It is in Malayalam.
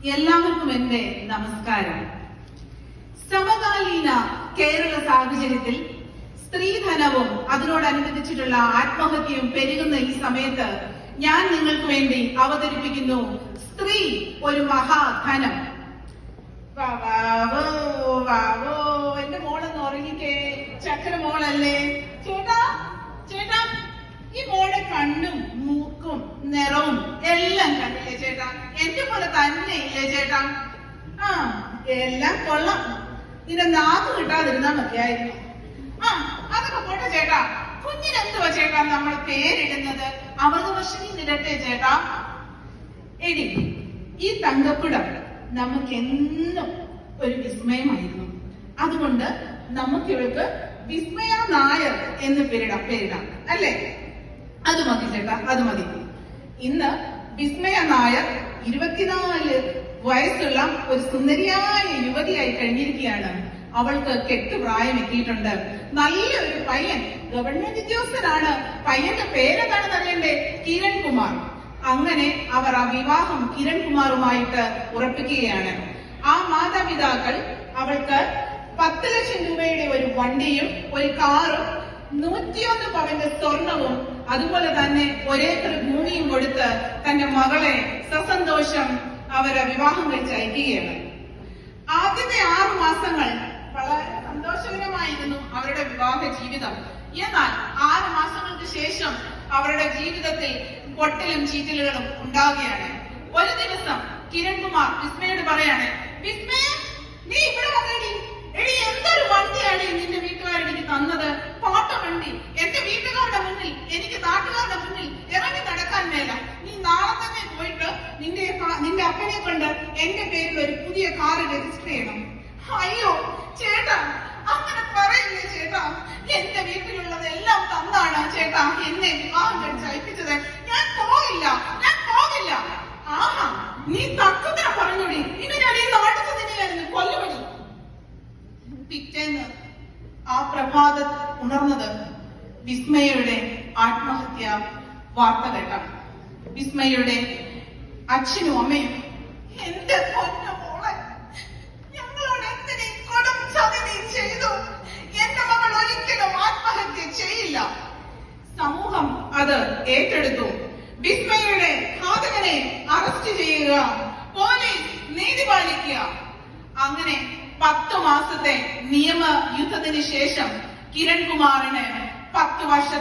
എല്ലാവർക്കും എന്റെ നമസ്കാരം. സമകാലീന കേരള സാഹചര്യത്തിൽ സ്ത്രീധനവും അതിനോടനുബന്ധിച്ചിട്ടുള്ള ആത്മഹത്യയും പെരുകുന്ന ഈ സമയത്ത് ഞാൻ നിങ്ങൾക്ക് വേണ്ടി അവതരിപ്പിക്കുന്നു സ്ത്രീ ഒരു മഹാധനം. എന്റെ മോളൊന്ന് ഉറങ്ങിക്കേ, ചക്കര മോളല്ലേ ചേട്ടാ. ചേട്ടാ, ഈ മോളെ കണ്ണും മൂക്കും നിറവും എല്ലാം കണ്ടില്ലേ ചേട്ടാ? എന്റെ പോലെ തന്നെ ഇല്ലേ ചേട്ടാ? ആ, എല്ലാം കൊള്ളാം. നിന്റെ നാക്ക് കിട്ടാതിരുന്നാ മതിയായിരുന്നു. ആ, അതൊക്കെ പോട്ടെ ചേട്ടാ. കുഞ്ഞിനെന്തുവാ ചേട്ടാ നമ്മൾ പേരിടുന്നത്? അമൃതവർഷിണി നിരട്ടെ ചേട്ടാ. എടി, ഈ തങ്കക്കുടം നമുക്കെന്നും ഒരു വിസ്മയമായിരുന്നു. അതുകൊണ്ട് നമുക്കിവൾക്ക് വിസ്മയ നായർ എന്ന് പേരിടാം അല്ലേ? അത് മതി ചേട്ടാ, അത് മതി. ഇന്ന് വിസ്മയ നായർ 24 വയസ്സുള്ള ഒരു സുന്ദരിയായ യുവതിയായി കഴിഞ്ഞിരിക്കുകയാണ്. അവൾക്ക് കെട്ടുപ്രായം എത്തിയിട്ടുണ്ട്. നല്ലൊരു പയ്യൻ, ഗവൺമെന്റ് ഉദ്യോഗസ്ഥനാണ്. പയ്യന്റെ പേരെന്താണെന്ന് അറിയണ്ടേ? കിരൺ കുമാർ. അങ്ങനെ അവർ ആ വിവാഹം കിരൺ കുമാറുമായിട്ട് ഉറപ്പിക്കുകയാണ്. ആ മാതാപിതാക്കൾ അവൾക്ക് 10 ലക്ഷം രൂപയുടെ ഒരു വണ്ടിയും ഒരു കാറും 101 പവന്റെ സ്വർണവും അതുപോലെ തന്നെ 1 ഏക്കർ ഭൂമിയും കൊടുത്ത് തന്റെ മകളെ സസന്തോഷം അവരെ വിവാഹം കഴിച്ച് അയക്കുകയാണ്. ആദ്യത്തെ 6 മാസങ്ങൾ വളരെ സന്തോഷകരമായിരുന്നു അവരുടെ വിവാഹ ജീവിതം. എന്നാൽ 6 മാസങ്ങൾക്ക് ശേഷം അവരുടെ ജീവിതത്തിൽ പൊട്ടലും ചീറ്റലുകളും ഉണ്ടാവുകയാണ്. ഒരു ദിവസം കിരൺ കുമാർ വിസ്മയോട് പറയാണ്, വിസ്മയ, നീ ഇവിടെ വന്നേടി. എടി, എന്തൊരു വണ്ടിയാണ് നിന്റെ വീട്ടുകാരെനിക്ക് തന്നത്? പാട്ട വണ്ടി. എന്റെ വീട്ടുകാരുടെ മുന്നിൽ, എനിക്ക് നാട്ടുകാരുടെ മുന്നിൽ ഇറങ്ങി നടക്കാൻ മേല. നീ നാളെ തന്നെ പോയിട്ട് നിന്റെ അപ്പനെ കൊണ്ട് എന്റെ പേരിൽ ഒരു പുതിയ കാറ് രജിസ്റ്റർ ചെയ്യണം. അയ്യോ ചേട്ടാ, അങ്ങനെ പറയില്ലേ ചേട്ടാ. എന്റെ വീട്ടിലുള്ളത് എല്ലാം തന്നാണ് ചേട്ടാ എന്നെ വിവാഹം കഴിച്ച് അയപ്പിച്ചത്. ഞാൻ പോകില്ല. ആഹാ, നീ തക്കത്തിന പറഞ്ഞോടി. ഇനി ഞാൻ ഈ നാട്ടിൽ തന്നെയായിരുന്നു കൊല്ലുപണി. പിറ്റേന്ന് ആ പ്രഭാതം ഉണർന്നത് വിസ്മയയുടെ ആത്മഹത്യ വാർത്ത കേട്ടാണ്. വിസ്മയയുടെ അച്ഛനും അമ്മയും, എന്റെ പൊന്ന മോളെ, ഞങ്ങളോട് എന്തിനീ കൊടും ചതി ചെയ്തു? എന്റെ മകൾ ഒരിക്കലും ആത്മഹത്യ ചെയ്യില്ല. സമൂഹം അത് ഏറ്റെടുത്തു. വിസ്മയയുടെ ഘാതകനെ അറസ്റ്റ് ചെയ്യുക, പോലീസ് നീതി പാലിക്കുക. അങ്ങനെ 10 മാസത്തെ നിയമ യുദ്ധത്തിന് ശേഷം കിരൺ കുമാറിന് 10 വർഷം